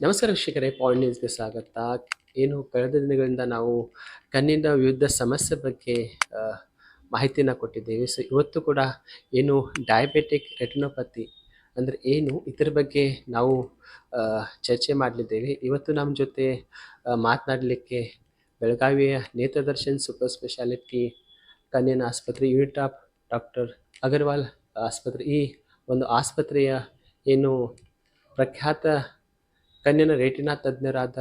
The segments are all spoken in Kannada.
ನಮಸ್ಕಾರ ವೀಕ್ಷಕರೇ, ಪಾಯಿಂಟ್ ನ್ಯೂಸ್‌ಗೆ ಸ್ವಾಗತ. ಕಳೆದ ದಿನಗಳಿಂದ ನಾವು ಕಣ್ಣಿನ ವಿವಿಧ ಸಮಸ್ಯೆ ಬಗ್ಗೆ ಅ, ಮಾಹಿತಿನ ಕೊಟ್ಟಿದ್ದೇವೆ. ಸೊ ಇವತ್ತು ಕೂಡ ಏನು ಡಯಾಬಿಟಿಕ್ ರೆಟಿನೋಪತಿ ಅಂದರೆ ಏನು, ಇದರ ಬಗ್ಗೆ ನಾವು ಅ, ಚರ್ಚೆ ಮಾಡಲಿದ್ದೇವೆ. ಇವತ್ತು ನಮ್ಮ ಜೊತೆ ಮಾತನಾಡಲಿಕ್ಕೆ ಬೆಳಗಾವಿಯ ನೇತ್ರದರ್ಶನ್ ಸೂಪರ್ ಸ್ಪೆಷಾಲಿಟಿ ಕಣ್ಣಿನ ಆಸ್ಪತ್ರೆ, ಯೂನಿಟ್ ಆಫ್ ಡಾಕ್ಟರ್ ಅಗರ್ವಾಲ್ ಆಸ್ಪತ್ರೆ, ಈ ಒಂದು ಆಸ್ಪತ್ರೆಯ ಏನು ಪ್ರಖ್ಯಾತ ಕಣ್ಣಿನ ರೇಟಿನಾ ತಜ್ಞರಾದ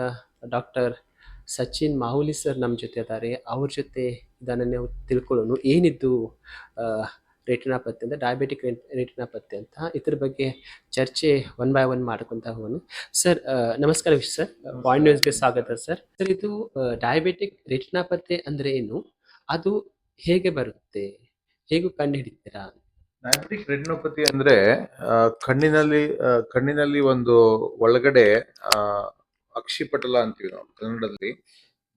ಡಾಕ್ಟರ್ ಸಚಿನ್ ಮಾಹುಲಿ ಸರ್ ನಮ್ಮ ಜೊತೆ ಇದ್ದಾರೆ. ಅವ್ರ ಜೊತೆ ಇದನ್ನು ನಾವು ತಿಳ್ಕೊಳ್ಳೋಣ, ಏನಿದ್ದು ರೆಟಿನಾಪತಿ ಅಂತ, ಡಯಾಬಿಟಿಕ್ ರೆಟಿನಾಪತಿ ಅಂತ, ಇದ್ರ ಬಗ್ಗೆ ಚರ್ಚೆ ಒನ್ ಬೈ ಒನ್ ಮಾಡ್ಕೊತಾ ಹೋಗೋಣ. ಸರ್ ನಮಸ್ಕಾರ ಸರ್, ಪಾಯಿಂಟ್ ನ್ಯೂಸ್ಗೆ ಸ್ವಾಗತ ಸರ್. ಸರ್, ಇದು ಡಯಾಬಿಟಿಕ್ ರೆಟಿನಾಪತಿ ಅಂದ್ರೆ ಏನು, ಅದು ಹೇಗೆ ಬರುತ್ತೆ, ಹೇಗೆ ಕಂಡು ಹಿಡಿತೀರಾ? ಡಯಾಬಿಟಿಕ್ ರೆಟಿನೋಪತಿ ಅಂದ್ರೆ ಕಣ್ಣಿನಲ್ಲಿ ಒಂದು ಒಳಗಡೆ ಅಕ್ಷಿಪಟಲ ಅಂತೀವಿ ನಾವು ಕನ್ನಡದಲ್ಲಿ.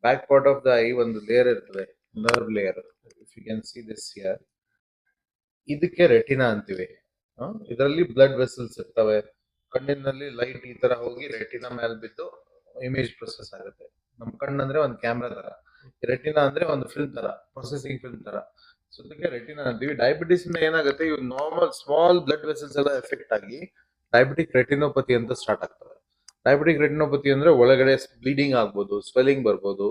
Back part of the eye ಒಂದು ಲೇಯರ್ ಇರ್ತದೆ, nerve layer. If you can see this here, ಇದಕ್ಕೆ ರೆಟಿನಾ ಅಂತೀವಿ. ಇದರಲ್ಲಿ ಬ್ಲಡ್ ವೆಸಲ್ಸ್ ಇರ್ತವೆ. ಕಣ್ಣಿನಲ್ಲಿ ಲೈಟ್ ಈ ತರ ಹೋಗಿ ರೆಟಿನಾ ಮೇಲೆ ಬಿದ್ದು ಇಮೇಜ್ ಪ್ರೊಸೆಸ್ ಆಗುತ್ತೆ. ನಮ್ ಕಣ್ಣಂದ್ರೆ ಒಂದು ಕ್ಯಾಮ್ರಾ ತರ, ರೆಟಿನಾ ಅಂದ್ರೆ ಒಂದು ಫಿಲ್ಮ್ ತರ, ಪ್ರೊಸೆಸಿಂಗ್ ಫಿಲ್ಮ್ ತರ. ಸೊ ಅದಕ್ಕೆ ರೆಟಿನಾ ಅಂತೀವಿ. ಡಯಾಬಿಟಿಸ್ ಇಂದ ಏನಾಗುತ್ತೆ, ಇವು ನಾರ್ಮಲ್ ಸ್ಮಾಲ್ ಬ್ಲಡ್ ವೆಸಲ್ಸ್ ಎಲ್ಲ ಎಫೆಕ್ಟ್ ಆಗಿ ಡಯಾಬಿಟಿಕ್ ರೆಟಿನೋಪತಿ ಅಂತ ಸ್ಟಾರ್ಟ್ ಆಗ್ತವೆ. ಡಯಾಬಿಟಿಕ್ ರೆಟಿನೋಪತಿ ಅಂದ್ರೆ ಒಳಗಡೆ ಬ್ಲೀಡಿಂಗ್ ಆಗ್ಬೋದು, ಸ್ವೆಲ್ಲಿಂಗ್ ಬರ್ಬೋದು.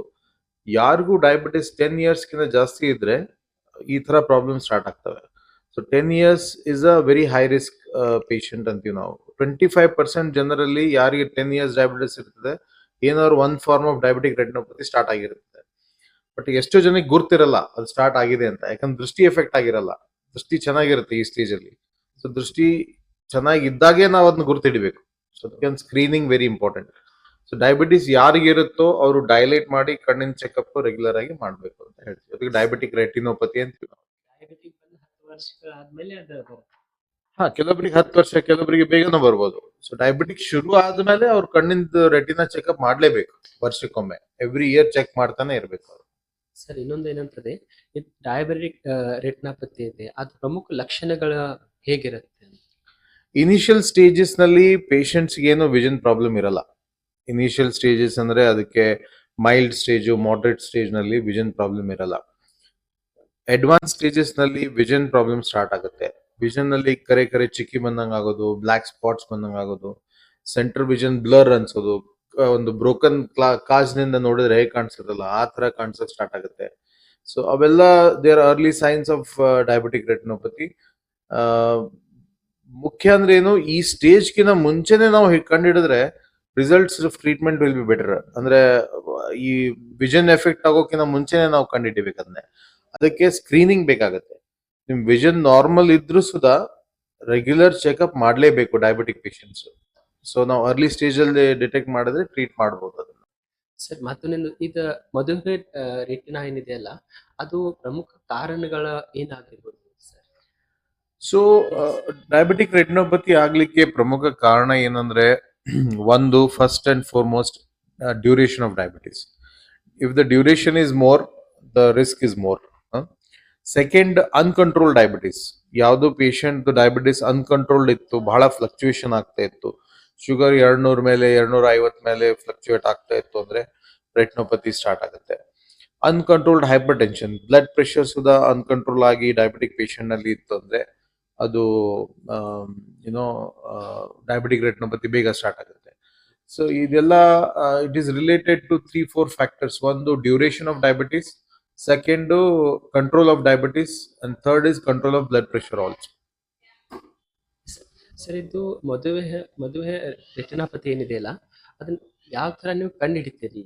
ಯಾರಿಗೂ ಡಯಾಬಿಟಿಸ್ 10 ಇಯರ್ಸ್ ಕಿಂತ ಜಾಸ್ತಿ ಇದ್ರೆ ಈ ತರ ಪ್ರಾಬ್ಲಮ್ ಸ್ಟಾರ್ಟ್ ಆಗ್ತವೆ. So 10 years is a very high risk patient ಅಂತೀವಿ ನಾವು. 25% ಜನರಲ್ಲಿ ಯಾರಿಗೆ 10 ಇಯರ್ಸ್ ಡಯಾಬಿಟಿಸ್ ಇರ್ತದೆ, ಏನಾದ್ರು ಒಂದ್ form of diabetic retinopathy start ಆಗಿರುತ್ತೆ. ಬಟ್ ಎಷ್ಟೋ ಜನಕ್ಕೆ ಗುರ್ತಿರಲ್ಲ ಅದು ಸ್ಟಾರ್ಟ್ ಆಗಿದೆ ಅಂತ, ಯಾಕಂದ್ರೆ ದೃಷ್ಟಿ ಎಫೆಕ್ಟ್ ಆಗಿರಲ್ಲ. ದೃಷ್ಟಿ ಚೆನ್ನಾಗಿರುತ್ತೆ ಈ ಸ್ಟೇಜ್ ಅಲ್ಲಿ. ಸೊ ದೃಷ್ಟಿ ಚೆನ್ನಾಗಿದ್ದಾಗೆ ನಾವು ಅದನ್ನ ಗುರ್ತಿಡ್ಬೇಕು. ಸೊ ಅದಕ್ಕೆ screening very important. So diabetes ಯಾರಿಗೆ ಇರುತ್ತೋ ಅವರು ಡೈಲೇಟ್ ಮಾಡಿ ಕಣ್ಣಿನ ಚೆಕಪ್ ರೆಗ್ಯುಲರ್ ಆಗಿ ಮಾಡ್ಬೇಕು ಅಂತ ಹೇಳ್ತೀವಿ. ಅದಕ್ಕೆ ಡಯಾಬಿಟಿಕ್ ರೆಟಿನೋಪತಿ ಅಂತೀವಿ ನಾವು. ಡಯಾಬಿಟಿಕ್ ಬಂದು 10 ವರ್ಷಗಳಾದ್ಮೇಲೆ ಅದು ಬರುತ್ತೆ. ಕೆಲವೊಬ್ಬರಿಗೆ 10 ವರ್ಷ, ಕೆಲವೊಬ್ಬರಿಗೆ ಬೇಗನೂ ಬರ್ಬೋದು. ಸೊ ಡಯಾಬಿಟಿಕ್ ಶುರು ಆದ್ಮೇಲೆ ಅವ್ರ ಕಣ್ಣಿಂದ ರೆಟಿನಾ ಚೆಕಪ್ ಮಾಡ್ಲೇಬೇಕು ವರ್ಷಕ್ಕೊಮ್ಮೆ. ಎವ್ರಿ ಇಯರ್ ಚೆಕ್ ಮಾಡ್ತಾನೆ ಇರ್ಬೇಕು ಅವ್ರು. ಸರ್, ಇನ್ನೊಂದು ಏನಂತಂದ್ರೆ, ಈ ಡಯಾಬಿಟಿಕ್ ರೆಟಿನಾಪತಿ ಇದೆ, ಅದು ಪ್ರಮುಖ ಲಕ್ಷಣಗಳು ಹೇಗಿರುತ್ತೆ? ಇನಿಷಿಯಲ್ ಸ್ಟೇಜಸ್ ನಲ್ಲಿ ಪೇಷಂಟ್ಸ್ ಏನು ವಿಷನ್ ಪ್ರಾಬ್ಲಮ್ ಇರಲ್ಲ. ಇನಿಷಿಯಲ್ ಸ್ಟೇಜಸ್ ಅಂದ್ರೆ ಅದಕ್ಕೆ ಮೈಲ್ಡ್ ಸ್ಟೇಜ್, ಮಾಡರೇಟ್ ಸ್ಟೇಜ್ ನಲ್ಲಿ ವಿಷನ್ ಪ್ರಾಬ್ಲಮ್ ಇರಲ್ಲ. ಅಡ್ವಾನ್ಸ್ ಸ್ಟೇಜಸ್ ನಲ್ಲಿ ವಿಷನ್ ಪ್ರಾಬ್ಲಮ್ ಸ್ಟಾರ್ಟ್ ಆಗುತ್ತೆ. ವಿಷನ್ ನಲ್ಲಿ ಕರೆ ಕರೆ ಚಿಕ್ಕಿ ಬಂದಂಗ ಆಗೋದು, ಬ್ಲಾಕ್ ಸ್ಪಾಟ್ಸ್ ಬಂದಂಗ ಆಗೋದು, ಸೆಂಟರ್ ವಿಷನ್ ಬ್ಲರ್ ಅನ್ಸೋದು, ಒಂದು ಬ್ರೋಕನ್ ಕಾಜ್ ನಿಂದ ನೋಡಿದ್ರೆ ಹೇಗೆ ಕಾಣಿಸುತ್ತಲ್ಲ ಆ ತರ ಕಾಣಿಸೋಕ್ ಸ್ಟಾರ್ಟ್ ಆಗುತ್ತೆ. ಸೊ ಅವೆಲ್ಲ there early signs of diabetic retinopathy. ಮುಖ್ಯ ಅಂದ್ರೆ ಏನು, ಈ ಸ್ಟೇಜ್ ಕಿಂತ ಮುಂಚೆನೆ ನಾವು ಕಂಡಿಡಿದ್ರೆ results of treatment will be better. ಅಂದ್ರೆ ಈ ವಿಷನ್ ಎಫೆಕ್ಟ್ ಆಗೋಕ್ಕಿಂತ ಮುಂಚೆನೆ ನಾವು ಕಂಡಿಡಿಬೇಕು ಅದನ್ನೇ. ಅದಕ್ಕೆ ಸ್ಕ್ರೀನಿಂಗ್ ಬೇಕಾಗುತ್ತೆ. ನಿಮ್ ವಿಷನ್ ನಾರ್ಮಲ್ ಇದ್ರೂ ಸುಧಾ ರೆಗ್ಯುಲರ್ ಚೆಕ್ಅಪ್ ಮಾಡ್ಲೇಬೇಕು ಡಯಾಬಿಟಿಕ್ ಪೇಷಂಟ್ಸ್. ಸೊ ನಾವು ಅರ್ಲಿ ಸ್ಟೇಜ್ ಅಲ್ಲಿ ಡಿಟೆಕ್ಟ್ ಮಾಡಿದ್ರೆ ಟ್ರೀಟ್ ಮಾಡಬಹುದು ಅದನ್ನ. ಸರ್, ಮತ್ತೊಂದು ಇದು ಮಧುಮೆ ರೆಟಿನಾ ಏನಿದೆಯಲ್ಲ, ಅದು ಪ್ರಮುಖ ಕಾರಣಗಳ ಏನಾಗಿರ್ಬೋದು ಸರ್? ಸೊ ಡಯಾಬಿಟಿಕ್ ರೆಟಿನೋಪತಿ ಆಗ್ಲಿಕ್ಕೆ ಪ್ರಮುಖ ಕಾರಣ ಏನಂದ್ರೆ, ಒಂದು first and foremost duration of diabetes. If the duration is more, the risk is more. Second, uncontrol diabetes. ಯಾವ್ದು ಪೇಷಂಟ್ ಡಯಾಬಿಟಿಸ್ ಅನ್ಕಂಟ್ರೋಲ್ಡ್ ಇತ್ತು, ಬಹಳ ಫ್ಲಕ್ಚುಯೇಷನ್ ಆಗ್ತಾ ಇತ್ತು, ಶುಗರ್ 200 ಮೇಲೆ 250 ಮೇಲೆ ಫ್ಲಕ್ಚುಯೇಟ್ ಆಗ್ತಾ ಇತ್ತು ಅಂದ್ರೆ ರೆಟಿನೋಪತಿ ಸ್ಟಾರ್ಟ್ ಆಗುತ್ತೆ. Uncontrolled hypertension, blood pressure ಸುಧಾ ಅನ್ಕಂಟ್ರೋಲ್ ಆಗಿ ಡಯಾಬಿಟಿಕ್ ಪೇಷಂಟ್ ನಲ್ಲಿ ಇತ್ತು ಅಂದ್ರೆ ಅದು ಏನೋ ಡಯಾಬಿಟಿಕ್ ರೆಟಿನೋಪತಿ ಬೇಗ ಸ್ಟಾರ್ಟ್ ಆಗುತ್ತೆ. ಸೊ ಇದೆಲ್ಲ it is related to 3-4 factors. ಒಂದು duration of diabetes, second control of diabetes, and third is control of blood pressure also. Sir, ಇದು ಮದುವೆ ರೆಟಿನಾಪತಿ ಏನಿದೆಯಲ್ಲ, ಅದನ್ನ ಯಾವ ತರ ನೀವು ಕಂಡು ಹಿಡಿತೀರಿ?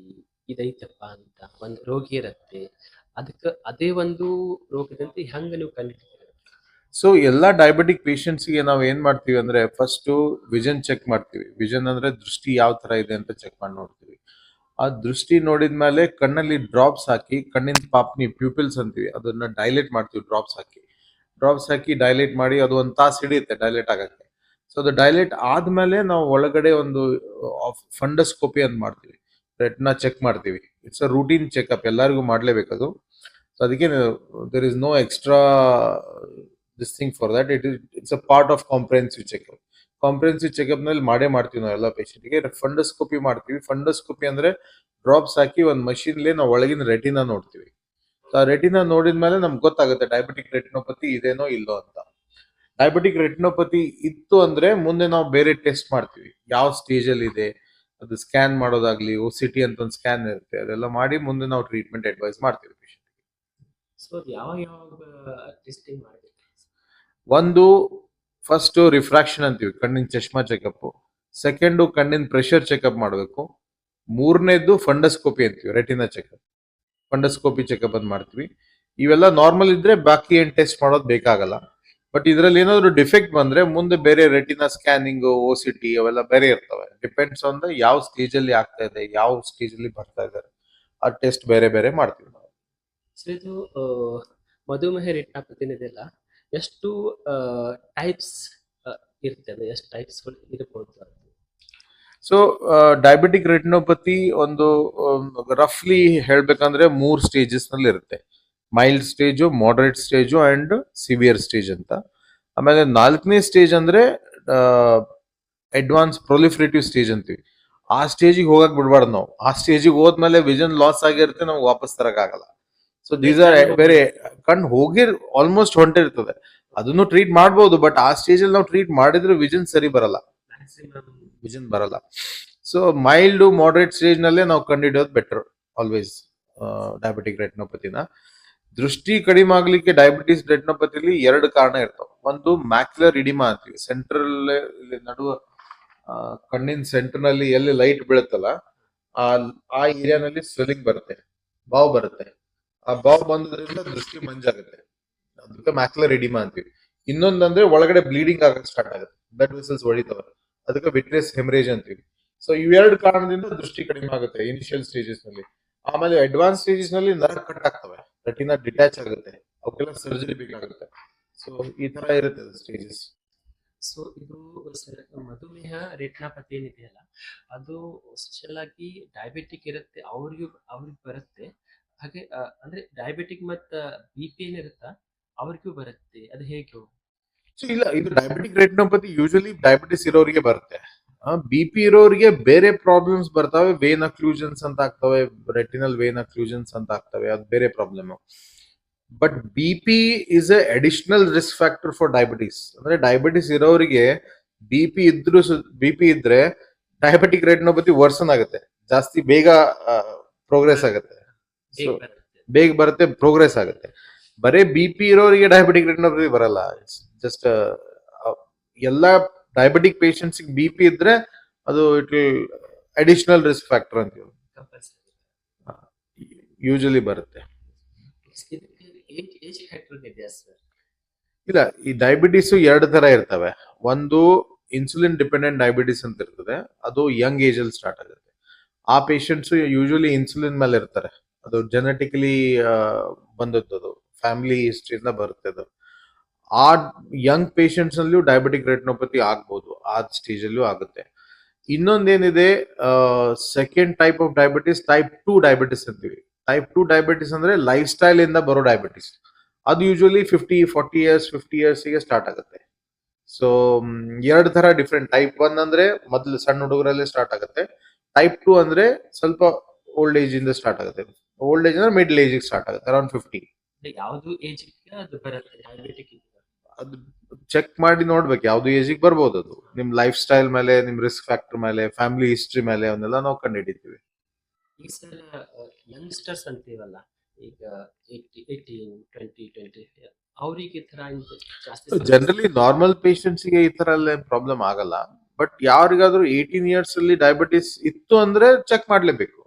ಇದೈತಪ್ಪ ಅಂತ ಒಂದು ರೋಗಿ ಇರತ್ತೆ, ಅದಕ್ಕೆ ಅದೇ ಒಂದು ರೋಗದಂತೆ ಹೆಂಗ ನೀವು ಕಂಡು ಹಿಡಿತೀರಿ? ಸೊ ಎಲ್ಲಾ ಡಯಾಬಿಟಿಕ್ ಪೇಷಂಟ್ಸ್ ಗೆ ನಾವು ಏನ್ ಮಾಡ್ತೀವಿ ಅಂದ್ರೆ, ಫಸ್ಟ್ ವಿಷನ್ ಚೆಕ್ ಮಾಡ್ತೀವಿ. ವಿಷನ್ ಅಂದ್ರೆ ದೃಷ್ಟಿ ಯಾವ ತರ ಇದೆ ಅಂತ ಚೆಕ್ ಮಾಡಿ ನೋಡ್ತೀವಿ. ಆ ದೃಷ್ಟಿ ನೋಡಿದ್ಮೇಲೆ ಕಣ್ಣಲ್ಲಿ ಡ್ರಾಪ್ಸ್ ಹಾಕಿ, ಕಣ್ಣಿನ ಪಾಪ್ನಿ ಪ್ಯೂಪಿಲ್ಸ್ ಅಂತೀವಿ, ಅದನ್ನ ಡೈಲೇಟ್ ಮಾಡ್ತೀವಿ. ಡ್ರಾಪ್ಸ್ ಹಾಕಿ ಡೈಲೇಟ್ ಮಾಡಿ ಅದು ಒಂದು ತಾಸು ಹಿಡಿಯುತ್ತೆ ಡೈಲೇಟ್ ಆಗಕ್ಕೆ. ಸೊ ಅದು ಡೈಲೇಟ್ ಆದ್ಮೇಲೆ ನಾವು ಒಳಗಡೆ ಒಂದು ಫಂಡಸ್ಕೋಪಿ ಅಂತ ಮಾಡ್ತೀವಿ, ರೆಟ್ನಾ ಚೆಕ್ ಮಾಡ್ತೀವಿ. ಇಟ್ಸ್ ಅ ರೂಟೀನ್ ಚೆಕ್ಅಪ್, ಎಲ್ಲರಿಗೂ ಮಾಡ್ಲೇಬೇಕದು. ಸೊ ಅದಕ್ಕೆ there is no extra this thing for that. It's a part of comprehensive checkup. Comprehensive checkup ನಲ್ಲಿ ಮಾಡೇ ಮಾಡ್ತೀವಿ ನಾವು ಎಲ್ಲ ಪೇಷಂಟ್ಗೆ. ಫಂಡೋಸ್ಕೋಪಿ ಮಾಡ್ತೀವಿ. ಫಂಡೋಸ್ಕೋಪಿ ಅಂದ್ರೆ ಡ್ರಾಪ್ಸ್ ಹಾಕಿ ಒಂದು ಮಷೀನ್ಲಿ ನಾವು ಒಳಗಿನ ರೆಟಿನಾ ನೋಡ್ತೀವಿ. ಆ ರೆಟಿನಾ ನೋಡಿದ್ಮೇಲೆ ನಮ್ಗೆ ಗೊತ್ತಾಗುತ್ತೆ ಡಯಾಬಿಟಿಕ್ ರೆಟಿನೋಪತಿ ಇದೇನೋ ಇಲ್ಲೋ ಅಂತ. ಡಯಾಬಿಟಿಕ್ ರೆಟಿನೋಪತಿ ಇತ್ತು ಅಂದ್ರೆ ಮುಂದೆ ನಾವು ಬೇರೆ ಟೆಸ್ಟ್ ಮಾಡ್ತೀವಿ, ಯಾವ ಸ್ಟೇಜ್ ಅಲ್ಲಿ ಇದೆ ಅದು ಸ್ಕ್ಯಾನ್ ಮಾಡೋದಾಗ್ಲಿ, OCT ಅಂತ ಒಂದು ಸ್ಕ್ಯಾನ್ ಇರುತ್ತೆ, ಅದೆಲ್ಲ ಮಾಡಿ ಮುಂದೆ ನಾವು ಟ್ರೀಟ್ಮೆಂಟ್ ಅಡ್ವೈಸ್ ಮಾಡ್ತೀವಿ patient ಗೆ. ಸೊ ಅದು ಯಾವ ಟೆಸ್ಟಿಂಗ್ ಮಾಡಬೇಕು? ಒಂದು ಫಸ್ಟ್ ರಿಫ್ರಾಕ್ಷನ್ ಅಂತೀವಿ, ಕಣ್ಣಿನ ಚಶ್ಮಾ ಚೆಕಪ್. ಸೆಕೆಂಡು ಕಣ್ಣಿನ ಪ್ರೆಷರ್ ಚೆಕಪ್ ಮಾಡಬೇಕು. ಮೂರನೇದು ಫಂಡಸ್ಕೋಪಿ ಅಂತೀವಿ, ರೆಟಿನಾ ಚೆಕಪ್. ಫಂಡಸ್ಕೋಪಿ ಚೆಕಪ್ ಅಂತ ಮಾಡ್ತೀವಿ. ಇವೆಲ್ಲ ನಾರ್ಮಲ್ ಇದ್ರೆ ಬಾಕಿ ಏನ್ ಟೆಸ್ಟ್ ಮಾಡೋದು ಬೇಕಾಗಲ್ಲ. ಬಟ್ ಇದ್ರಲ್ಲಿ ಏನಾದ್ರು ಡಿಫೆಕ್ಟ್ ಬಂದ್ರೆ ಮುಂದೆ ಬೇರೆ ರೆಟಿನಾ ಸ್ಕ್ಯಾನಿಂಗ್, OCT ಅವೆಲ್ಲ ಬೇರೆ ಇರ್ತವೆ. ಡಿಪೆಂಡ್ಸ್ ಆನ್ ದ ಯಾವ ಸ್ಟೇಜ್ ಅಲ್ಲಿ ಆಗ್ತಾ ಇದೆ, ಯಾವ ಸ್ಟೇಜ್ ಅಲ್ಲಿ ಬರ್ತಾ ಇದ್ದಾರೆ, ಆ ಟೆಸ್ಟ್ ಬೇರೆ ಬೇರೆ ಮಾಡ್ತೀವಿ ನಾವು. ಸೊ ಇದು ಮಧುಮೇಹ ರೆಟಿನಾಪತಿ ಇದೆಯಲ್ಲ, ಎಷ್ಟು ಟೈಪ್ಸ್ ಇರ್ತದೆ, ಎಷ್ಟು ಟೈಪ್ಸ್ಗಳು ಇರಬಹುದು ಅಂತ? ಸೊ ಡಯಾಬಿಟಿಕ್ ರೆಟಿನೋಪತಿ ಒಂದು ರಫ್ಲಿ ಹೇಳ್ಬೇಕಂದ್ರೆ 3 ಸ್ಟೇಜಸ್ ನಲ್ಲಿ ಇರುತ್ತೆ. Mild stage, moderate stage and severe stage ಅಂತ. ಆಮೇಲೆ 4ನೇ ಸ್ಟೇಜ್ ಅಂದ್ರೆ ಅಡ್ವಾನ್ಸ್ ಪ್ರೊಲಿಫರೇಟಿವ್ ಸ್ಟೇಜ್ ಅಂತೀವಿ. ಆ ಸ್ಟೇಜಿಗೆ ಹೋಗಕ್ ಬಿಡ್ಬಾರ್ದು ನಾವು. ಆ ಸ್ಟೇಜಿಗೆ ಹೋದ್ಮೇಲೆ ವಿಷನ್ ಲಾಸ್ ಆಗಿರುತ್ತೆ, ನಮ್ಗೆ ವಾಪಸ್ ತರಕ್ ಆಗಲ್ಲ. ಸೊ ದೀಸ್ ಆರ್ ಬೇರೆ, ಕಣ್ಣು ಹೋಗಿ ಆಲ್ಮೋಸ್ಟ್ ಹೊಂಟಿರ್ತದೆ, ಅದನ್ನು ಟ್ರೀಟ್ ಮಾಡ್ಬೋದು. ಬಟ್ ಆ ಸ್ಟೇಜ್ ಅಲ್ಲಿ ನಾವು ಟ್ರೀಟ್ ಮಾಡಿದ್ರೆ ವಿಷನ್ ಸರಿ ಬರಲ್ಲ, ವಿಷನ್ ಬರಲ್ಲ. ಸೊ ಮೈಲ್ಡ್ ಮಾಡರೇಟ್ ಸ್ಟೇಜ್ ನಲ್ಲೇ ನಾವು ಕಂಡುಹಿಡಿಯೋದು ಬೆಟರ್ ಆಲ್ವೇಸ್ ಡಯಾಬಿಟಿಕ್ ರೆಟಿನೋಪತಿನ. ದೃಷ್ಟಿ ಕಡಿಮೆ ಆಗ್ಲಿಕ್ಕೆ ಡಯಾಬಿಟಿಸ್ ರೆಟಿನೋಪತಿಲಿ 2 ಕಾರಣ ಇರ್ತಾವ. ಒಂದು ಮ್ಯಾಕ್ಯುಲರ್ ಇಡಿಮಾ ಅಂತೀವಿ, ಸೆಂಟ್ರಲ್ ನಡುವ ಕಣ್ಣಿನ ಸೆಂಟರ್ ನಲ್ಲಿ ಎಲ್ಲಿ ಲೈಟ್ ಬೀಳುತ್ತಲ್ಲ ಆ ಏರಿಯಾನಲ್ಲಿ ಸ್ವೆಲ್ಲಿಂಗ್ ಬರುತ್ತೆ, ಬಾವು ಬರುತ್ತೆ. ಆ ಬಾವು ಬಂದ್ರಿಂದ ದೃಷ್ಟಿ ಮಂಜಾಗುತ್ತೆ, ಅದಕ್ಕೆ ಮ್ಯಾಕ್ಯುಲರ್ ಇಡಿಮಾ ಅಂತೀವಿ. ಇನ್ನೊಂದಂದ್ರೆ ಒಳಗಡೆ ಬ್ಲೀಡಿಂಗ್ ಆಗಕ್ಕೆ ಸ್ಟಾರ್ಟ್ ಆಗುತ್ತೆ, ಬ್ಲಡ್ ವೆಸಲ್ಸ್ ಹೊಡಿತವೆ, ಅದಕ್ಕೆ ವಿಟ್ರಿಯಸ್ ಹೆಮರೇಜ್ ಅಂತೀವಿ. ಸೊ ಇವೆರಡು ಕಾರಣದಿಂದ ದೃಷ್ಟಿ ಕಡಿಮೆ ಆಗುತ್ತೆ ಇನಿಷಿಯಲ್ ಸ್ಟೇಜಸ್ ನಲ್ಲಿ. ಆಮೇಲೆ ಅಡ್ವಾನ್ಸ್ ಸ್ಟೇಜಸ್ ನಲ್ಲಿ ನರ ಕಟ್ ಆಗ್ತವೆ, ರೆಟಿನಾ ಡಿಟ್ಯಾಚ್ ಆಗುತ್ತೆ, ಅವಕ್ಕೆಲ್ಲ ಸರ್ಜರಿ ಬೇಕಾಗುತ್ತೆ. ಸೊ ಈ ತರ ಇರುತ್ತೆ ಸ್ಟೇಜಸ್. ಸೊ ಇದು ಮಧುಮೇಹ ರೆಟಿನಾಪತಿ ಏನಿದೆಯಲ್ಲ, ಅದು ಸ್ಪೆಷಲ್ ಆಗಿ ಡಯಾಬಿಟಿಕ್ ಇರುತ್ತೆ, ಅವ್ರಿಗೆ ಬರುತ್ತೆ. ಹಾಗೆ ಅಂದ್ರೆ ಡಯಾಬಿಟಿಕ್ ಮತ್ತ BP ಏನಿರುತ್ತಾ ಅವ್ರಿಗೂ ಬರುತ್ತೆ, ಅದು ಹೇಗೆ? ಸೊ ಇಲ್ಲ, ಇದು ಡಯಾಬಿಟಿಕ್ ರೆಟಿನೋಪತಿ ಯೂಶಲಿ ಡಯಾಬಿಟಿಸ್ ಇರೋರಿಗೆ ಬರುತ್ತೆ. BP ಇರೋರಿಗೆ ಬೇರೆ ಪ್ರಾಬ್ಲಮ್ಸ್ ಬರ್ತವೆ, ವೇನ್ ಅಕ್ಲೂಷನ್ಸ್ ಅಂತ ಆಗ್ತವೆ, ರೆಟಿನಲ್ ವೇನ್ ಅಕ್ಲೂಷನ್ಸ್ ಅಂತ ಆಗ್ತವೆ, ಅದು ಬೇರೆ problem. But BP is A additional risk factor for diabetes. ಅಂದ್ರೆ ಡಯಾಬಿಟಿಸ್ ಇರೋರಿಗೆ BP ಇದ್ರೆ ಡಯಾಬಿಟಿಕ್ ರೆಟಿನೋಪತಿ ವರ್ಸನ್ ಆಗುತ್ತೆ, ಜಾಸ್ತಿ ಬೇಗ ಪ್ರೋಗ್ರೆಸ್ ಆಗುತ್ತೆ, ಬೇಗ ಬರುತ್ತೆ, ಪ್ರೋಗ್ರೆಸ್ ಆಗುತ್ತೆ. ಬರೇ BP ಇರೋರಿಗೆ ಡಯಾಬಿಟಿಕ್ ರೆಟಿನೋಪತಿ ಬರಲ್ಲ. ಜಸ್ಟ್ ಎಲ್ಲ ಡಯಾಬಿಟಿಕ್ ಪೇಷಂಟ್ಸ್ BP ಇದ್ರೆ ಅದು it will additional risk factor ಅಂತೀವಿ, ಯೂಶಲಿ ಬರುತ್ತೆ. ಇಲ್ಲ, ಈ ಡಯಾಬಿಟಿಸ್ 2 ತರ ಇರ್ತವೆ. ಒಂದು ಇನ್ಸುಲಿನ್ ಡಿಪೆಂಡೆಂಟ್ ಡಯಾಬಿಟಿಸ್ ಅಂತ ಇರ್ತದೆ, ಅದು ಯಂಗ್ ಏಜ್ ಅಲ್ಲಿ ಸ್ಟಾರ್ಟ್ ಆಗುತ್ತೆ. ಆ ಪೇಷಂಟ್ಸ್ ಯೂಶಲಿ ಇನ್ಸುಲಿನ್ ಮೇಲೆ ಇರ್ತಾರೆ, ಅದು ಜೆನೆಟಿಕಲಿ ಬಂದದ್ದು, ಫ್ಯಾಮಿಲಿ ಹಿಸ್ಟ್ರಿಯಿಂದ ಬರುತ್ತೆ ಅದು. ಆ ಯಂಗ್ ಪೇಷಂಟ್ಸ್ ನಲ್ಲೂ ಡಯಾಬಿಟಿಕ್ ರೆಟಿನೋಪತಿ ಆಗ್ಬೋದು, ಆ ಸ್ಟೇಜ್ ಅಲ್ಲೂ ಆಗುತ್ತೆ. ಇನ್ನೊಂದೇನಿದೆ, second type of diabetes type 2 diabetes ಅಂತೀವಿ. ಟೈಪ್ 2 ಡಯಾಬಿಟಿಸ್ ಅಂದ್ರೆ ಲೈಫ್ ಸ್ಟೈಲ್ ಇಂದ ಬರೋ ಡಯಾಬಿಟಿಸ್. ಅದು ಯೂಶಲಿ 50 ಇಯರ್ಸ್ ಗೆ ಸ್ಟಾರ್ಟ್ ಆಗುತ್ತೆ. ಸೊ 2 ತರ ಡಿಫ್ರೆಂಟ್. ಟೈಪ್ 1 ಅಂದ್ರೆ ಮೊದಲು ಸಣ್ಣ ಹುಡುಗರಲ್ಲೇ ಸ್ಟಾರ್ಟ್ ಆಗುತ್ತೆ. ಟೈಪ್ 2 ಅಂದ್ರೆ ಸ್ವಲ್ಪ ಓಲ್ಡ್ ಏಜ್ ಇಂದ ಸ್ಟಾರ್ಟ್ ಆಗುತ್ತೆ. ಓಲ್ಡ್ ಏಜ್ ಅಂದ್ರೆ ಮಿಡ್ಲ್ ಏಜ್ ಸ್ಟಾರ್ಟ್ ಆಗುತ್ತೆ, ಅರೌಂಡ್ 50. ಯಾವ್ದು ಏಜ್ ಅದು ಬರುತ್ತೆ ಡಯಾಬಿಟಿಕ್? ಅದು ಚೆಕ್ ಮಾಡಿ ನೋಡ್ಬೇಕು, ಯಾವ್ದು ಏಜಿಗೆ ಬರ್ಬೋದು. ಅದು ನಿಮ್ ಲೈಫ್ ಸ್ಟೈಲ್ ಮೇಲೆ, ನಿಮ್ ರಿಸ್ಕ್ ಫ್ಯಾಕ್ಟರ್ ಮೇಲೆ, ಫ್ಯಾಮಿಲಿ ಹಿಸ್ಟ್ರಿ ಮೇಲೆ ಅವನ್ನೆಲ್ಲ ನಾವು ಕಂಡುಹಿಡಿತೀವಿ. ಈ ಸಲ ಯಂಗ್ಸ್ಟರ್ಸ್ ಅಂತೀವಲ್ಲ, ಈಗ 18, 20 ಅವ್ರಿಗೆ ಈ ತರ ಜಾಸ್ತಿ ಜನರಲಿ ನಾರ್ಮಲ್ ಪೇಷಂಟ್ಸ್ ಗೆ ಈ ತರ ಎಲ್ಲ ಪ್ರಾಬ್ಲಮ್ ಆಗಲ್ಲ. ಬಟ್ ಯಾರಿಗಾದ್ರೂ 18 ಇಯರ್ಸ್ ಅಲ್ಲಿ ಡಯಾಬಿಟಿಸ್ ಇತ್ತು ಅಂದ್ರೆ ಚೆಕ್ ಮಾಡ್ಲೇಬೇಕು.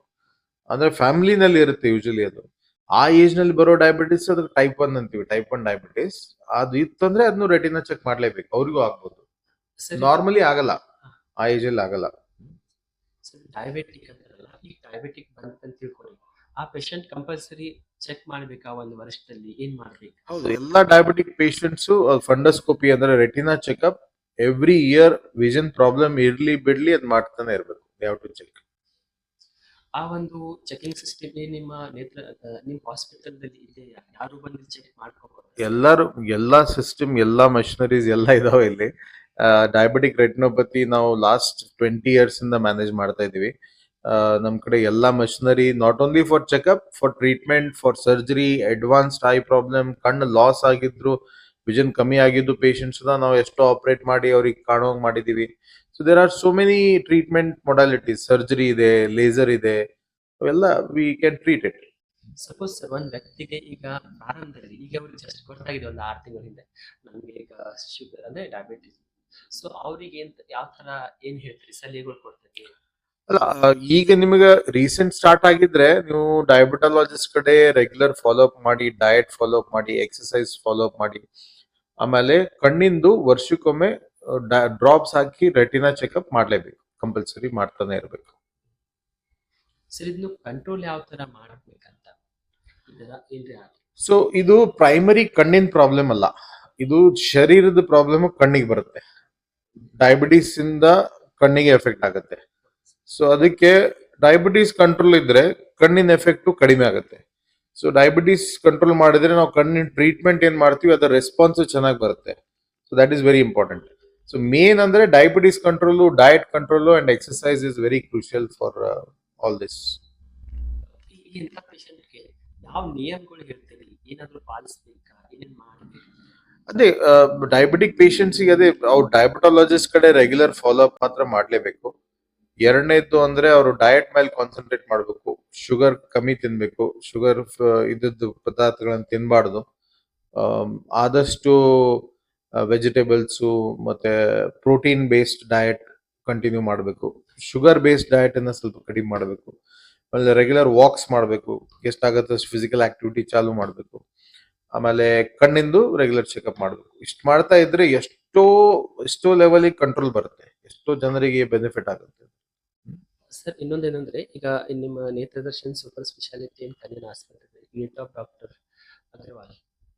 ಅಂದ್ರೆ ಫ್ಯಾಮಿಲಿನಲ್ಲಿ ಇರುತ್ತೆ ಯೂಶಲಿ ಅದು. ಆ ಏಜ್ ನಲ್ಲಿ ಬರೋ ಡಯಾಬಿಟಿಸ್ ಅದು ಟೈಪ್ 1 ಅಂತೀವಿ, ಟೈಪ್ 1 ಡಯಾಬಿಟಿಸ್. ಅದು ಇತ್ತಂದ್ರೆ ಅದನ್ನು ರೆಟಿನಾ ಚೆಕ್ ಮಾಡ್ಲೇಬೇಕು, ಅವ್ರಿಗೂ ಆಗ್ಬೋದು. ನಾರ್ಮಲಿ ಆಗಲ್ಲ, ಆ ಏಜ್ ಅಲ್ಲಿ ಆಗಲ್ಲ. ಡಯಾಬಿಟಿಕ್ ಅಂತಾರಲ್ಲ, ಈ ಡಯಾಬಿಟಿಕ್ ಬಂತ ತಿಳ್ಕೊಳ್ಳಿ, ಆ ಪೇಷಂಟ್ ಕಂಪಲ್ಸರಿ ಚೆಕ್ ಮಾಡ್ಬೇಕಾ ಒಂದು ವರ್ಷದಲ್ಲಿ, ಏನ್ ಮಾಡ್ಬೇಕು? ಹೌದು, ಎಲ್ಲಾ ಡಯಾಬಿಟಿಕ್ ಪೇಷಂಟ್ಸ್ ಫಂಡೋಸ್ಕೋಪಿ ಅಂದ್ರೆ retina checkup every year, vision problem ಇರ್ಲಿ ಬಿಡ್ಲಿ ಅದ್ ಮಾಡ್ತಾನೆ ಇರ್ಬೇಕು. They have to check. ಆ ಒಂದು ಚೆಕಿಂಗ್ ಸಿಸ್ಟಮ್ ನಿಮ್ಮ ಹಾಸ್ಪಿಟಲ್ದಲ್ಲಿ ಇದೆಯಾ? ಯಾರು ಬಂದು ಚೆಕ್ ಮಾಡ್ಕೋಬಹುದು? ಎಲ್ಲಾ ಸಿಸ್ಟಮ್, ಎಲ್ಲಾ ಮಷಿನರೀಸ್ ಎಲ್ಲ ಇದಾವೆ ಇಲ್ಲಿ. ಡಯಾಬಿಟಿಕ್ ರೆಟಿನೋಪತಿ ನಾವು ಲಾಸ್ಟ್ 20 ಇಯರ್ಸ್ ಇಂದ ಮ್ಯಾನೇಜ್ ಮಾಡ್ತಾ ಇದೀವಿ. ನಮ್ ಕಡೆ ಎಲ್ಲಾ machinery not only for checkup, for treatment, for surgery, advanced I problem, ಕಣ್ಣು ಲಾಸ್ ಆಗಿದ್ರು, ವಿಷನ್ ಕಮ್ಮಿ ಆಗಿದ್ದು ಪೇಷಂಟ್ಸ್ ನಾವು ಎಷ್ಟೋ ಆಪರೇಟ್ ಮಾಡಿ ಅವ್ರಿಗೆ ಕಾಣೋಂಗ್ ಮಾಡಿದೀವಿ. So there are so many treatment modalities, surgery ಇದೆ, ಲೇಸರ್ ಇದೆ, ಅವೆಲ್ಲ we can treat it. Suppose ಒಂದ್ ವ್ಯಕ್ತಿಗೆ ಈಗ ಪ್ರಾರಂಭದಲ್ಲಿ ಈಗ ಅವ್ರಿಗೆ ಜಸ್ಟ್ ಗೊತ್ತಾಗಿದೆ ಒಂದು 6 ತಿಂಗಳ ಹಿಂದೆ ನಮ್ಗೆ ಈಗ ಶುಗರ್ ಅಂದ್ರೆ ಡಯಾಬಿಟಿಸ್, ಸೊ ಅವ್ರಿಗೆ ಯಾವ ತರ ಏನ್ ಹೇಳ್ತೀರಿ, ಸಲಹೆಗಳು ಕೊಡ್ತೀರಿ? ಅಲ್ಲ, ಈಗ ನಿಮಗೆ ರೀಸೆಂಟ್ ಸ್ಟಾರ್ಟ್ ಆಗಿದ್ರೆ ನೀವು ಡಯಾಬಿಟಾಲಜಿಸ್ಟ್ ಕಡೆ ರೆಗ್ಯುಲರ್ ಫಾಲೋ ಅಪ್ ಮಾಡಿ, ಡಯಟ್ ಫಾಲೋ ಅಪ್ ಮಾಡಿ, ಎಕ್ಸರ್ಸೈಸ್ ಫಾಲೋ ಅಪ್ ಮಾಡಿ, ಆಮೇಲೆ ಕಣ್ಣಿಂದು ವರ್ಷಕ್ಕೊಮ್ಮೆ ಡ್ರಾಪ್ಸ್ ಹಾಕಿ ರೆಟಿನಾ ಚೆಕ್ಅಪ್ ಮಾಡ್ಲೇಬೇಕು, ಕಂಪಲ್ಸರಿ ಮಾಡ್ತಾನೆ ಇರಬೇಕು. ಸರ್ ಇದನ್ನು ಕಂಟ್ರೋಲ್ ಯಾವ ತರ ಮಾಡ್ಬೇಕಂತ ಇದರ ಏನ್ರಿ ಸೊ ಇದು ಪ್ರೈಮರಿ ಕಣ್ಣಿನ ಪ್ರಾಬ್ಲಮ್ ಅಲ್ಲ, ಇದು ಶರೀರದ ಪ್ರಾಬ್ಲಮ್ ಕಣ್ಣಿಗೆ ಬರುತ್ತೆ. ಡಯಾಬಿಟಿಸ್ ಇಂದ ಕಣ್ಣಿಗೆ ಎಫೆಕ್ಟ್ ಆಗುತ್ತೆ. ಸೊ ಅದಕ್ಕೆ ಡಯಾಬಿಟಿಸ್ ಕಂಟ್ರೋಲ್ ಇದ್ರೆ ಕಣ್ಣಿನ ಎಫೆಕ್ಟ್ ಕಡಿಮೆ ಆಗುತ್ತೆ. ಸೊ ಡಯಾಬಿಟಿಸ್ ಕಂಟ್ರೋಲ್ ಮಾಡಿದ್ರೆ ನಾವು ಕಣ್ಣಿನ ಟ್ರೀಟ್ಮೆಂಟ್ ಏನ್ ಮಾಡ್ತೀವಿ ಅದರ ರೆಸ್ಪಾನ್ಸ್ ಚೆನ್ನಾಗಿ ಬರುತ್ತೆ. So that is very important. So main ಅಂದ್ರೆ diabetes control, diet control and exercise is very crucial for all this. ಇಂಥ ಪೇಷಂಟ್ಗೆ ಯಾವ ನಿಯಮಗಳು ಹೇಳ್ತೀರಿ, ಏನಾದ್ರು ಪಾಲಿಸ್ಬೇಕಾ, ಏನೇನ್ ಮಾಡ್ಬೇಕು? ಅದೇ ಡಯಾಬಿಟಿಕ್ ಪೇಷಂಟ್ಸ್ ಗೆ ಅದೇ ಅವ್ರು ಡಯಾಬಿಟಾಲಜಿಸ್ಟ್ ಕಡೆ ರೆಗ್ಯುಲರ್ ಫಾಲೋ ಅಪ್ ಮಾತ್ರ ಮಾಡ್ಲೇಬೇಕು. ಎರಡನೇದ್ದು ಅಂದ್ರೆ ಅವರು ಡಯಟ್ ಮೇಲೆ ಕಾನ್ಸಂಟ್ರೇಟ್ ಮಾಡಬೇಕು, ಶುಗರ್ ಕಮ್ಮಿ ತಿನ್ಬೇಕು, ಶುಗರ್ ಇದ್ದದ್ದು ಪದಾರ್ಥಗಳನ್ನ ತಿನ್ಬಾರ್ದು. ಆದಷ್ಟು ವೆಜಿಟೇಬಲ್ಸ್ ಮತ್ತೆ ಪ್ರೋಟೀನ್ ಬೇಸ್ಡ್ ಡಯಟ್ ಕಂಟಿನ್ಯೂ ಮಾಡಬೇಕು. ಶುಗರ್ ಬೇಸ್ಡ್ ಡಯಟ್ ಅನ್ನ ಸ್ವಲ್ಪ ಕಡಿಮೆ ಮಾಡಬೇಕು. ಆಮೇಲೆ ರೆಗ್ಯುಲರ್ ವಾಕ್ಸ್ ಮಾಡಬೇಕು, ಎಷ್ಟಾಗತ್ತೆ ಫಿಸಿಕಲ್ ಆಕ್ಟಿವಿಟಿ ಚಾಲು ಮಾಡಬೇಕು. ಆಮೇಲೆ ಕಣ್ಣಿಂದು ರೆಗ್ಯುಲರ್ ಚೆಕ್ಅಪ್ ಮಾಡಬೇಕು. ಇಷ್ಟು ಮಾಡ್ತಾ ಇದ್ರೆ ಎಷ್ಟೋ ಲೆವೆಲ್ ಕಂಟ್ರೋಲ್ ಬರುತ್ತೆ, ಎಷ್ಟೋ ಜನರಿಗೆ ಬೆನಿಫಿಟ್ ಆಗುತ್ತೆ. ಸರ್ ಇನ್ನೊಂದೇನಂದ್ರೆ ಈಗ ನಿಮ್ಮ ನೇತ್ರದರ್ಶನ್ ಸೂಪರ್ ಸ್ಪೆಷಾಲಿಟಿ ಅಂಡ್ ಕಣ್ಣಿನ ಆಸ್ಪತ್ರೆ, ಯೂನಿಟ್ ಆಫ್ ಡಾಕ್ಟರ್ ಅಗರ್ವಾಲ್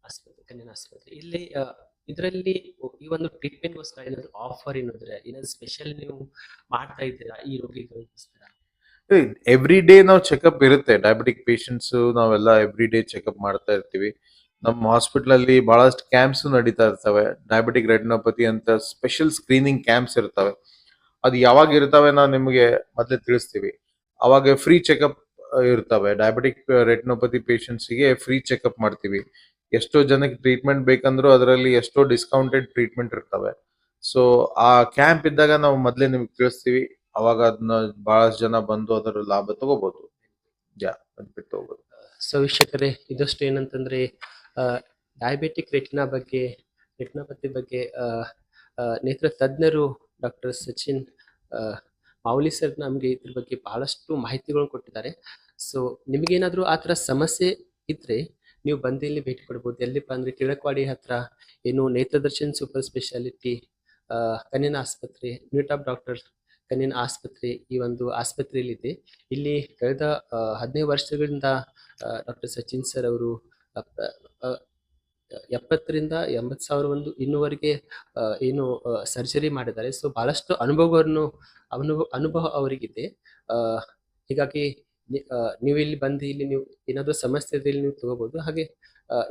ಆಸ್ಪತ್ರೆ, ಕಣ್ಣಿನ ಆಸ್ಪತ್ರೆ, ಇಲ್ಲಿ ಇದರಲ್ಲಿ ಈ ಒಂದು ಟ್ರೀಟ್ಮೆಂಟ್ಗೋಸ್ಕರ ಏನಾದ್ರು ಆಫರ್ ಏನಾದ್ರು ಸ್ಪೆಷಲ್ ನೀವು ಮಾಡ್ತಾ ಇದ್ದೀರಾ ಈ ರೋಗಿಗಳಿಗೋಸ್ಕರ? ಎವ್ರಿ ಡೇ ನಾವು ಚೆಕ್ಅಪ್ ಇರುತ್ತೆ. ಡಯಾಬಿಟಿಕ್ ಪೇಷಂಟ್ಸ್ ನಾವೆಲ್ಲ ಎವ್ರಿ ಡೇ ಚೆಕ್ಅಪ್ ಮಾಡ್ತಾ ಇರ್ತೀವಿ. ನಮ್ಮ ಹಾಸ್ಪಿಟಲ್ ಅಲ್ಲಿ ಬಹಳಷ್ಟು ಕ್ಯಾಂಪ್ಸ್ ನಡೀತಾ ಇರ್ತವೆ. ಡಯಾಬಿಟಿಕ್ ರೆಟಿನೋಪತಿ ಅಂತ ಸ್ಪೆಷಲ್ ಸ್ಕ್ರೀನಿಂಗ್ ಕ್ಯಾಂಪ್ಸ್ ಇರ್ತವೆ. ಅದು ಯಾವಾಗ ಇರ್ತವೆ ನಾವು ನಿಮಗೆ ಮೊದಲೇ ತಿಳಿಸ್ತೀವಿ. ಅವಾಗ ಫ್ರೀ ಚೆಕ್ಅಪ್ ಇರ್ತವೆ. ಡಯಾಬಿಟಿಕ್ ರೆಟಿನೋಪತಿ ಪೇಷಂಟ್ಸ್ ಗೆ ಫ್ರೀ ಚೆಕ್ಅಪ್ ಮಾಡ್ತೀವಿ. ಎಷ್ಟೋ ಜನಕ್ಕೆ ಟ್ರೀಟ್ಮೆಂಟ್ ಬೇಕಂದ್ರೂ ಅದರಲ್ಲಿ ಎಷ್ಟೋ ಡಿಸ್ಕೌಂಟೆಡ್ ಟ್ರೀಟ್ಮೆಂಟ್ ಇರ್ತವೆ. ಸೊ ಆ ಕ್ಯಾಂಪ್ ಇದ್ದಾಗ ನಾವು ಮೊದಲೇ ನಿಮ್ಗೆ ತಿಳಿಸ್ತೀವಿ. ಅವಾಗ ಅದನ್ನ ಬಹಳಷ್ಟು ಜನ ಬಂದು ಅದರ ಲಾಭ ತಗೋಬಹುದು. ಬೆನಿಫಿಟ್ ತಗೋಬಹುದು. ಸೊ ವೀಕ್ಷಕರೇ, ಇದಷ್ಟು ಏನಂತಂದ್ರೆ ಡಯಾಬಿಟಿಕ್ ರೆಟಿನಾಪತಿ ಬಗ್ಗೆ ನೇತ್ರ ತಜ್ಞರು ಡಾಕ್ಟರ್ ಸಚಿನ್ ಮಾವುಲಿ ಸರ್ ನಮಗೆ ಇದ್ರ ಬಗ್ಗೆ ಬಹಳಷ್ಟು ಮಾಹಿತಿಗಳನ್ನು ಕೊಟ್ಟಿದ್ದಾರೆ. ಸೊ ನಿಮಗೇನಾದರೂ ಆ ಥರ ಸಮಸ್ಯೆ ಇದ್ರೆ ನೀವು ಬಂದು ಇಲ್ಲಿ ಭೇಟಿ ಕೊಡ್ಬೋದು. ಎಲ್ಲಿಪ್ಪ ಅಂದ್ರೆ ಟಿಳಕವಾಡಿ ಹತ್ರ ಏನು ನೇತ್ರದರ್ಶನ್ ಸೂಪರ್ ಸ್ಪೆಷಾಲಿಟಿ ಕಣ್ಣಿನ ಆಸ್ಪತ್ರೆ, ಯೂನಿಟ್ ಆಫ್ ಡಾಕ್ಟರ್ ಕಣ್ಣಿನ ಆಸ್ಪತ್ರೆ ಈ ಒಂದು ಆಸ್ಪತ್ರೆಯಲ್ಲಿದೆ. ಇಲ್ಲಿ ಕಳೆದ 15 ವರ್ಷಗಳಿಂದ ಡಾಕ್ಟರ್ ಸಚಿನ್ ಸರ್ ಅವರು 70ರಿಂದ 80,000 ಒಂದು ಇನ್ನುವರೆಗೆ ಏನು ಸರ್ಜರಿ ಮಾಡಿದ್ದಾರೆ. ಸೊ ಬಹಳಷ್ಟು ಅನುಭವ ಅವರಿಗಿದೆ. ಹೀಗಾಗಿ ನೀವು ಇಲ್ಲಿ ಬಂದು ಇಲ್ಲಿ ನೀವು ಏನಾದರೂ ಸಮಸ್ಯೆ ಇದ್ರೆ ಇಲ್ಲಿ ನೀವು ತಗೋಬಹುದು. ಹಾಗೆ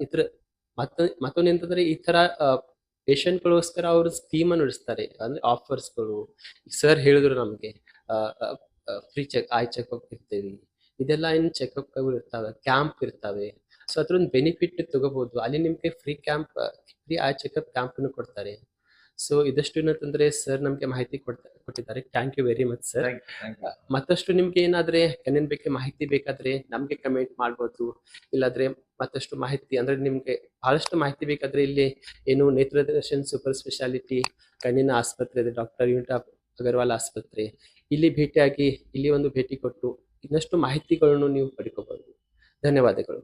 ಇತರ ಮತ್ತೊಂದೇಂತಂದ್ರೆ ಈ ತರ ಪೇಷಂಟ್ಗಳಿಗೋಸ್ಕರ ಅವರು ಸ್ಕೀಮ್ ಅನ್ನು ನಡೆಸ್ತಾರೆ, ಅಂದ್ರೆ ಆಫರ್ಸ್ಗಳು. ಸರ್ ಹೇಳಿದ್ರು ನಮಗೆ ಫ್ರೀ ಐ ಚೆಕ್ಅಪ್ ಇರ್ತೇವೆ, ಇದೆಲ್ಲ ಏನು ಚೆಕ್ಅಪ್ಗಳು ಇರ್ತಾವೆ, ಕ್ಯಾಂಪ್ ಇರ್ತವೆ. ಸೊ ಅದ್ರೊಂದು ಬೆನಿಫಿಟ್ ತಗೋಬಹುದು. ಅಲ್ಲಿ ನಿಮ್ಗೆ ಫ್ರೀ ಐ ಚೆಕ್ಅಪ್ ಕ್ಯಾಂಪ್ ಅನ್ನು ಕೊಡ್ತಾರೆ. ಸೊ ಇದಷ್ಟು ಏನಂತಂದ್ರೆ ಸರ್ ನಮ್ಗೆ ಮಾಹಿತಿ ಕೊಟ್ಟಿದ್ದಾರೆ. Thank you very much sir. ಮತ್ತಷ್ಟು ನಿಮ್ಗೆ ಏನಾದ್ರೆ ಕಣ್ಣಿನ ಬಗ್ಗೆ ಮಾಹಿತಿ ಬೇಕಾದ್ರೆ ನಮ್ಗೆ ಕಮೆಂಟ್ ಮಾಡ್ಬೋದು. ಇಲ್ಲಾದ್ರೆ ಮತ್ತಷ್ಟು ಮಾಹಿತಿ ಅಂದ್ರೆ ನಿಮ್ಗೆ ಬಹಳಷ್ಟು ಮಾಹಿತಿ ಬೇಕಾದ್ರೆ ಇಲ್ಲಿ ಏನು ನೇತ್ರದರ್ಶನ್ ಸೂಪರ್ ಸ್ಪೆಷಾಲಿಟಿ ಕಣ್ಣಿನ ಆಸ್ಪತ್ರೆ ಇದೆ, ಡಾಕ್ಟರ್ ಯೂನಿಟ್ ಆಫ್ ಅಗರ್ವಾಲ್ ಆಸ್ಪತ್ರೆ, ಇಲ್ಲಿ ಭೇಟಿಯಾಗಿ ಇಲ್ಲಿ ಒಂದು ಭೇಟಿ ಕೊಟ್ಟು ಇನ್ನಷ್ಟು ಮಾಹಿತಿಗಳನ್ನು ನೀವು ಪಡ್ಕೋಬಹುದು. ಧನ್ಯವಾದಗಳು.